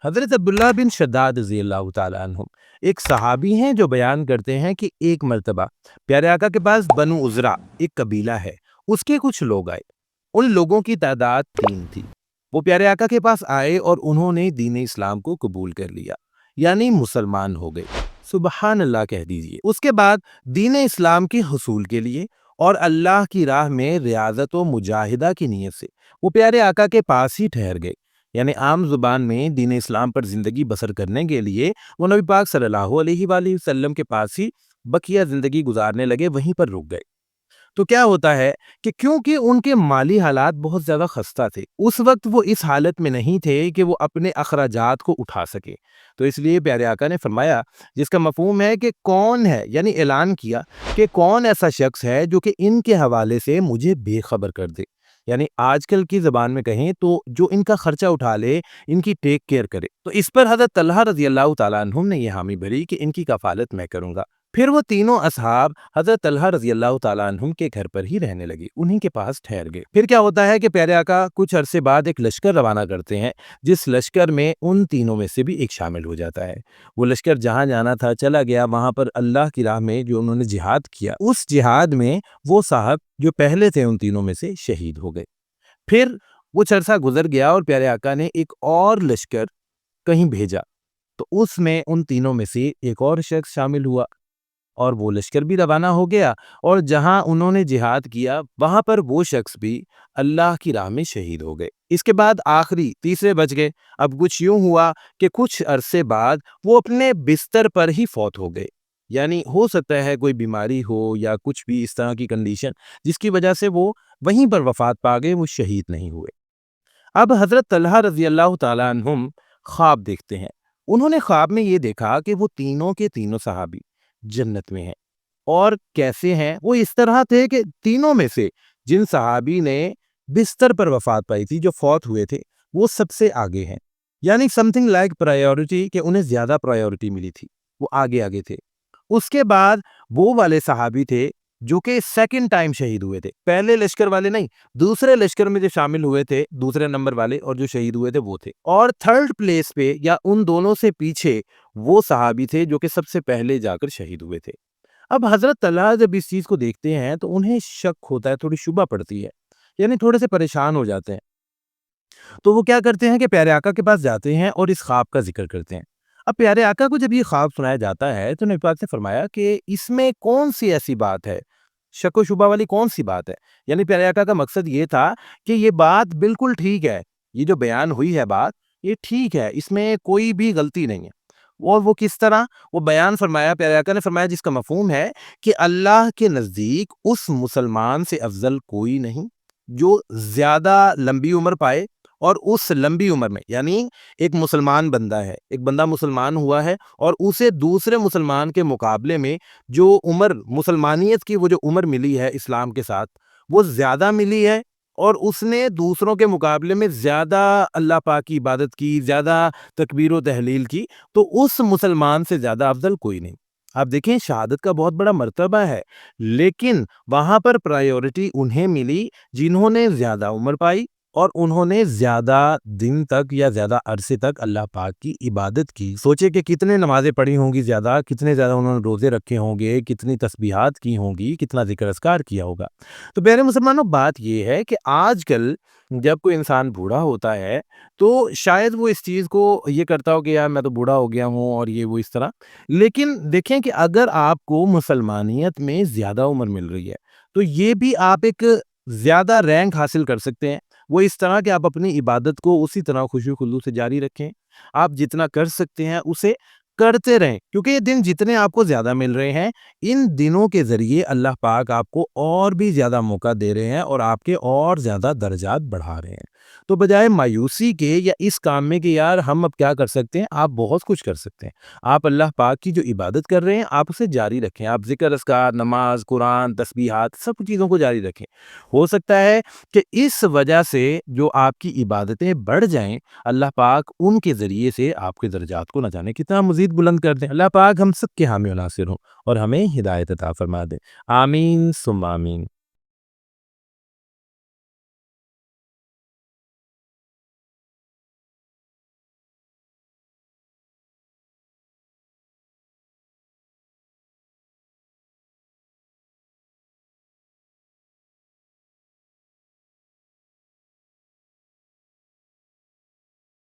حضرت عبداللہ بن شداد رضی اللہ تعالیٰ عنہ ایک صحابی ہیں جو بیان کرتے ہیں کہ ایک مرتبہ پیارے آقا کے پاس بنو عذرا ایک قبیلہ ہے، اس کے کچھ لوگ آئے۔ ان لوگوں کی تعداد 3 تھی۔ وہ پیارے آقا کے پاس آئے اور انہوں نے دین اسلام کو قبول کر لیا، یعنی مسلمان ہو گئے۔ سبحان اللہ کہہ دیجئے۔ اس کے بعد دین اسلام کے حصول کے لیے اور اللہ کی راہ میں ریاضت و مجاہدہ کی نیت سے وہ پیارے آقا کے پاس ہی ٹھہر گئے، یعنی عام زبان میں دین اسلام پر زندگی بسر کرنے کے لیے وہ نبی پاک صلی اللہ علیہ وآلہ وسلم کے پاس ہی بقیہ زندگی گزارنے لگے، وہیں پر رک گئے۔ تو کیا ہوتا ہے کہ کیونکہ ان کے مالی حالات بہت زیادہ خستہ تھے، اس وقت وہ اس حالت میں نہیں تھے کہ وہ اپنے اخراجات کو اٹھا سکے، تو اس لیے پیارے آقا نے فرمایا، جس کا مفہوم ہے کہ کون ہے، یعنی اعلان کیا کہ کون ایسا شخص ہے جو کہ ان کے حوالے سے مجھے بے خبر کر دے، یعنی آج کل کی زبان میں کہیں تو جو ان کا خرچہ اٹھا لے، ان کی ٹیک کیئر کرے۔ تو اس پر حضرت طلحہ رضی اللہ تعالیٰ عنہ نے یہ حامی بھری کہ ان کی کفالت میں کروں گا۔ پھر وہ تینوں اصحاب حضرت طلحہ رضی اللہ تعالیٰ عنہ کے گھر پر ہی رہنے لگے، انہی کے پاس ٹھہر گئے۔ پھر کیا ہوتا ہے کہ پیارے آقا کچھ عرصے بعد ایک لشکر روانہ کرتے ہیں، جس لشکر میں ان تینوں میں سے بھی ایک شامل ہو جاتا ہے۔ وہ لشکر جہاں جانا تھا چلا گیا، وہاں پر اللہ کی راہ میں جو انہوں نے جہاد کیا، اس جہاد میں وہ صاحب جو پہلے تھے ان تینوں میں سے شہید ہو گئے۔ پھر وہ عرصہ گزر گیا اور پیارے آقا نے ایک اور لشکر کہیں بھیجا، تو اس میں ان تینوں میں سے ایک اور شخص شامل ہوا، اور وہ لشکر بھی روانہ ہو گیا، اور جہاں انہوں نے جہاد کیا وہاں پر وہ شخص بھی اللہ کی راہ میں شہید ہو گئے۔ اس کے بعد آخری تیسرے بچ گئے۔ اب کچھ یوں ہوا کہ کچھ عرصے بعد وہ اپنے بستر پر ہی فوت ہو گئے، یعنی ہو سکتا ہے کوئی بیماری ہو یا کچھ بھی اس طرح کی کنڈیشن جس کی وجہ سے وہ وہیں پر وفات پا گئے، وہ شہید نہیں ہوئے۔ اب حضرت طلحہ رضی اللہ تعالیٰ عنہم خواب دیکھتے ہیں۔ انہوں نے خواب میں یہ دیکھا کہ وہ تینوں کے تینوں صحابی جنت میں ہیں، اور کیسے ہیں؟ وہ اس طرح تھے کہ تینوں میں سے جن صحابی نے بستر پر وفات پائی تھی، جو فوت ہوئے تھے، وہ سب سے آگے ہیں، یعنی سم تھنگ لائک پرائیورٹی، کہ انہیں زیادہ پرائیورٹی ملی تھی، وہ آگے آگے تھے۔ اس کے بعد وہ والے صحابی تھے جو کہ سیکنڈ ٹائم شہید ہوئے تھے، پہلے لشکر والے نہیں، دوسرے لشکر میں جو شامل ہوئے تھے، دوسرے نمبر والے، اور جو شہید ہوئے تھے وہ تھے۔ اور تھرڈ پلیس پہ یا ان دونوں سے پیچھے وہ صحابی تھے جو کہ سب سے پہلے جا کر شہید ہوئے تھے۔ اب حضرت طلحہ جب اس چیز کو دیکھتے ہیں تو انہیں شک ہوتا ہے، تھوڑی شبہ پڑتی ہے، یعنی تھوڑے سے پریشان ہو جاتے ہیں۔ تو وہ کیا کرتے ہیں کہ پیارے آقا کے پاس جاتے ہیں اور اس خواب کا ذکر کرتے ہیں۔ اب پیارے آقا کو جب یہ خواب سنایا جاتا ہے تو نبی پاک نے فرمایا کہ اس میں کون سی ایسی بات ہے، شک و شبہ والی کون سی بات ہے؟ یعنی پیارے آقا کا مقصد یہ تھا کہ یہ بات بالکل ٹھیک ہے، یہ جو بیان ہوئی ہے بات، یہ ٹھیک ہے، اس میں کوئی بھی غلطی نہیں ہے۔ اور وہ کس طرح وہ بیان فرمایا، پیارے آقا نے فرمایا جس کا مفہوم ہے کہ اللہ کے نزدیک اس مسلمان سے افضل کوئی نہیں جو زیادہ لمبی عمر پائے، اور اس لمبی عمر میں، یعنی ایک مسلمان بندہ ہے، ایک بندہ مسلمان ہوا ہے، اور اسے دوسرے مسلمان کے مقابلے میں جو عمر مسلمانیت کی، وہ جو عمر ملی ہے اسلام کے ساتھ، وہ زیادہ ملی ہے، اور اس نے دوسروں کے مقابلے میں زیادہ اللہ پاک کی عبادت کی، زیادہ تکبیر و تحلیل کی، تو اس مسلمان سے زیادہ افضل کوئی نہیں۔ آپ دیکھیں شہادت کا بہت بڑا مرتبہ ہے، لیکن وہاں پر پرائیورٹی انہیں ملی جنہوں نے زیادہ عمر پائی اور انہوں نے زیادہ دن تک یا زیادہ عرصے تک اللہ پاک کی عبادت کی۔ سوچے کہ کتنے نمازیں پڑھی ہوں گی زیادہ، کتنے زیادہ انہوں نے روزے رکھے ہوں گے، کتنی تسبیحات کی ہوں گی، کتنا ذکر اذکار کیا ہوگا۔ تو پیارے مسلمانوں، بات یہ ہے کہ آج کل جب کوئی انسان بوڑھا ہوتا ہے تو شاید وہ اس چیز کو یہ کرتا ہو کہ یار میں تو بوڑھا ہو گیا ہوں اور یہ وہ اس طرح، لیکن دیکھیں کہ اگر آپ کو مسلمانیت میں زیادہ عمر مل رہی ہے تو یہ بھی آپ ایک زیادہ رینک حاصل کر سکتے ہیں، وہ اس طرح کہ آپ اپنی عبادت کو اسی طرح خوشی و خضوع سے جاری رکھیں، آپ جتنا کر سکتے ہیں اسے کرتے رہیں، کیونکہ یہ دن جتنے آپ کو زیادہ مل رہے ہیں، ان دنوں کے ذریعے اللہ پاک آپ کو اور بھی زیادہ موقع دے رہے ہیں اور آپ کے اور زیادہ درجات بڑھا رہے ہیں۔ تو بجائے مایوسی کے یا اس کام میں کہ یار ہم اب کیا کر سکتے ہیں، آپ بہت کچھ کر سکتے ہیں۔ آپ اللہ پاک کی جو عبادت کر رہے ہیں آپ اسے جاری رکھیں، آپ ذکر اذکار، نماز، قرآن، تسبیحات، سب چیزوں کو جاری رکھیں۔ ہو سکتا ہے کہ اس وجہ سے جو آپ کی عبادتیں بڑھ جائیں، اللہ پاک ان کے ذریعے سے آپ کے درجات کو نہ جانے کتنا مزید بلند کر دیں۔ اللہ پاک ہم سب کے حامی و ناصر ہوں اور ہمیں ہدایت عطا فرما دے۔ آمین ثم آمین۔